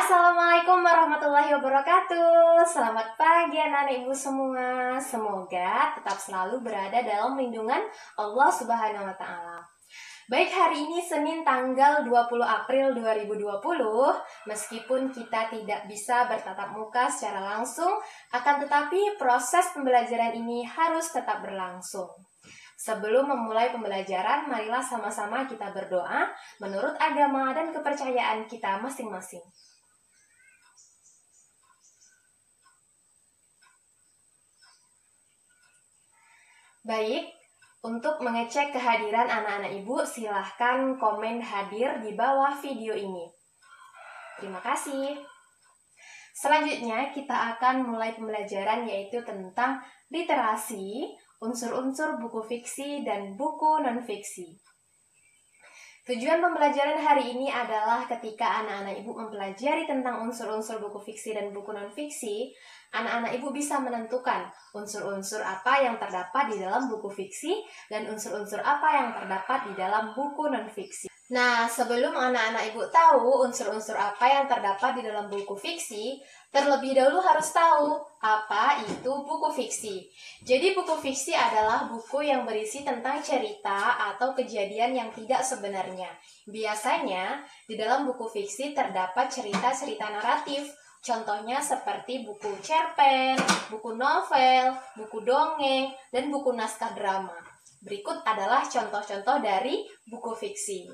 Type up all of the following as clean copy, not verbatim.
Assalamualaikum warahmatullahi wabarakatuh. Selamat pagi anak-anak ibu semua. Semoga tetap selalu berada dalam lindungan Allah Subhanahu wa taala. Baik, hari ini Senin tanggal 20 April 2020, meskipun kita tidak bisa bertatap muka secara langsung, akan tetapi proses pembelajaran ini harus tetap berlangsung. Sebelum memulai pembelajaran, marilah sama-sama kita berdoa menurut agama dan kepercayaan kita masing-masing. Baik, untuk mengecek kehadiran anak-anak ibu, silahkan komen hadir di bawah video ini. Terima kasih. Selanjutnya, kita akan mulai pembelajaran yaitu tentang literasi, unsur-unsur buku fiksi, dan buku non-fiksi. Tujuan pembelajaran hari ini adalah ketika anak-anak ibu mempelajari tentang unsur-unsur buku fiksi dan buku non-fiksi, anak-anak ibu bisa menentukan unsur-unsur apa yang terdapat di dalam buku fiksi dan unsur-unsur apa yang terdapat di dalam buku non-fiksi. Nah, sebelum anak-anak ibu tahu unsur-unsur apa yang terdapat di dalam buku fiksi, terlebih dahulu harus tahu apa itu buku fiksi. Jadi buku fiksi adalah buku yang berisi tentang cerita atau kejadian yang tidak sebenarnya. Biasanya di dalam buku fiksi terdapat cerita-cerita naratif. Contohnya seperti buku cerpen, buku novel, buku dongeng, dan buku naskah drama. Berikut adalah contoh-contoh dari buku fiksi.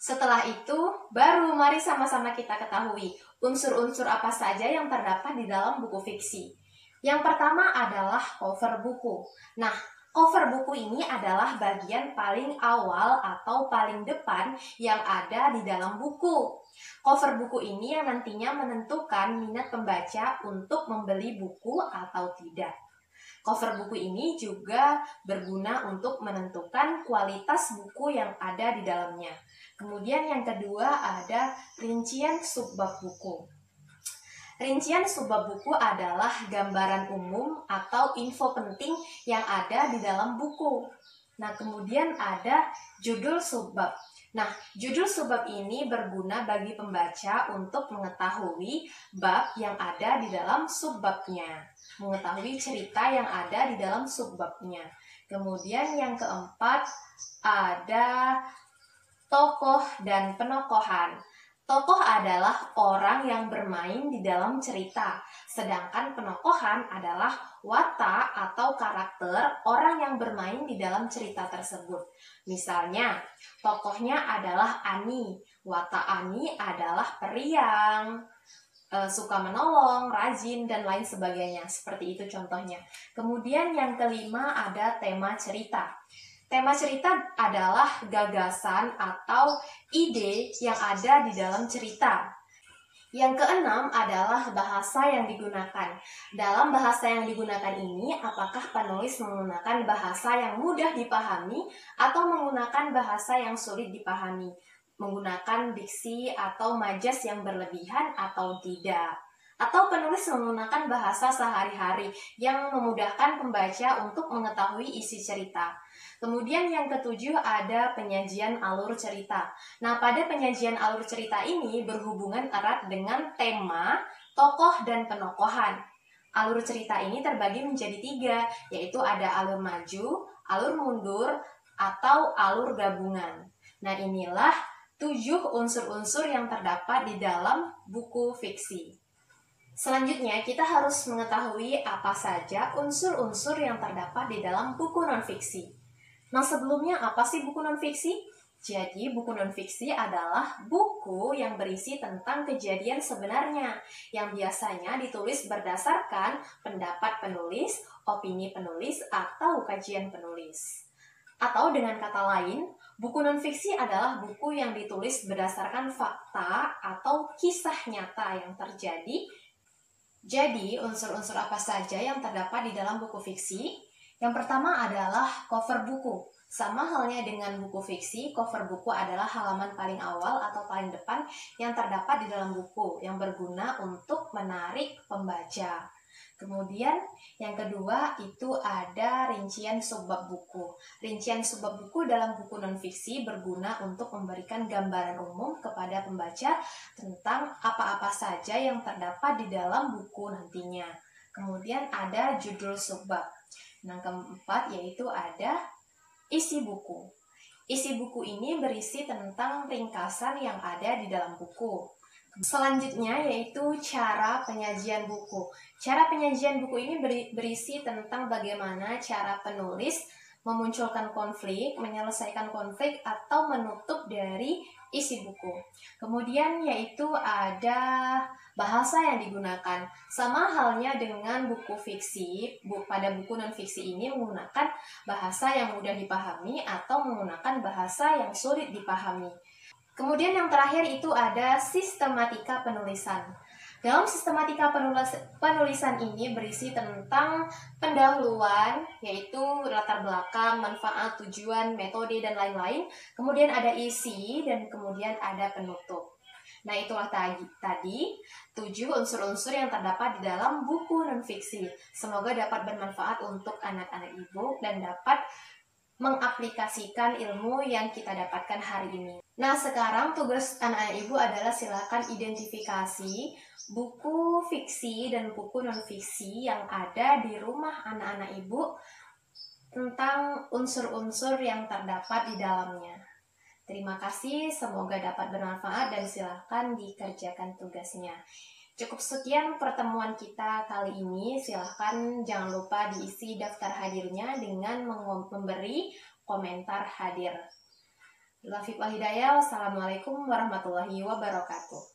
Setelah itu, baru mari sama-sama kita ketahui unsur-unsur apa saja yang terdapat di dalam buku fiksi. Yang pertama adalah cover buku. Nah, cover buku ini adalah bagian paling awal atau paling depan yang ada di dalam buku. Cover buku ini yang nantinya menentukan minat pembaca untuk membeli buku atau tidak. Cover buku ini juga berguna untuk menentukan kualitas buku yang ada di dalamnya. Kemudian yang kedua ada rincian subbab buku. Rincian subbab buku adalah gambaran umum atau info penting yang ada di dalam buku. Nah, kemudian ada judul subbab. Nah, judul subbab ini berguna bagi pembaca untuk mengetahui bab yang ada di dalam subbabnya, mengetahui cerita yang ada di dalam subbabnya. Kemudian yang keempat ada tokoh dan penokohan. Tokoh adalah orang yang bermain di dalam cerita, sedangkan penokohan adalah watak atau karakter orang yang bermain di dalam cerita tersebut. Misalnya, tokohnya adalah Ani, watak Ani adalah periang, suka menolong, rajin, dan lain sebagainya. Seperti itu contohnya. Kemudian yang kelima ada tema cerita. Tema cerita adalah gagasan atau ide yang ada di dalam cerita. Yang keenam adalah bahasa yang digunakan. Dalam bahasa yang digunakan ini, apakah penulis menggunakan bahasa yang mudah dipahami atau menggunakan bahasa yang sulit dipahami? Menggunakan diksi atau majas yang berlebihan atau tidak? Atau penulis menggunakan bahasa sehari-hari yang memudahkan pembaca untuk mengetahui isi cerita. Kemudian yang ketujuh ada penyajian alur cerita. Nah, pada penyajian alur cerita ini berhubungan erat dengan tema, tokoh, dan penokohan. Alur cerita ini terbagi menjadi tiga, yaitu ada alur maju, alur mundur, atau alur gabungan. Nah, inilah 7 unsur-unsur yang terdapat di dalam buku fiksi. Selanjutnya, kita harus mengetahui apa saja unsur-unsur yang terdapat di dalam buku non-fiksi. Nah, sebelumnya apa sih buku non-fiksi? Jadi, buku non-fiksi adalah buku yang berisi tentang kejadian sebenarnya, yang biasanya ditulis berdasarkan pendapat penulis, opini penulis, atau kajian penulis. Atau dengan kata lain, buku non-fiksi adalah buku yang ditulis berdasarkan fakta atau kisah nyata yang terjadi. Jadi, unsur-unsur apa saja yang terdapat di dalam buku fiksi? Yang pertama adalah cover buku. Sama halnya dengan buku fiksi, cover buku adalah halaman paling awal atau paling depan yang terdapat di dalam buku, yang berguna untuk menarik pembaca. Kemudian yang kedua itu ada rincian subbab buku. Rincian subbab buku dalam buku non-fiksi berguna untuk memberikan gambaran umum kepada pembaca tentang apa-apa saja yang terdapat di dalam buku nantinya. Kemudian ada judul subbab. Yang keempat yaitu ada isi buku. Isi buku ini berisi tentang ringkasan yang ada di dalam buku. Selanjutnya yaitu cara penyajian buku. Cara penyajian buku ini berisi tentang bagaimana cara penulis memunculkan konflik, menyelesaikan konflik, atau menutup dari isi buku. Kemudian yaitu ada bahasa yang digunakan. Sama halnya dengan buku fiksi, pada buku non-fiksi ini menggunakan bahasa yang mudah dipahami atau menggunakan bahasa yang sulit dipahami. Kemudian yang terakhir itu ada sistematika penulisan. Dalam sistematika penulisan ini berisi tentang pendahuluan, yaitu latar belakang, manfaat, tujuan, metode, dan lain-lain. Kemudian ada isi, dan kemudian ada penutup. Nah, itulah tadi 7 unsur-unsur yang terdapat di dalam buku non-fiksi. Semoga dapat bermanfaat untuk anak-anak ibu dan dapat mengaplikasikan ilmu yang kita dapatkan hari ini. Nah, sekarang tugas anak-anak ibu adalah silakan identifikasi buku fiksi dan buku non-fiksi yang ada di rumah anak-anak ibu tentang unsur-unsur yang terdapat di dalamnya. Terima kasih, semoga dapat bermanfaat dan silakan dikerjakan tugasnya. Cukup sekian pertemuan kita kali ini. Silahkan jangan lupa diisi daftar hadirnya dengan memberi komentar hadir. Wassalamualaikum warahmatullahi wabarakatuh.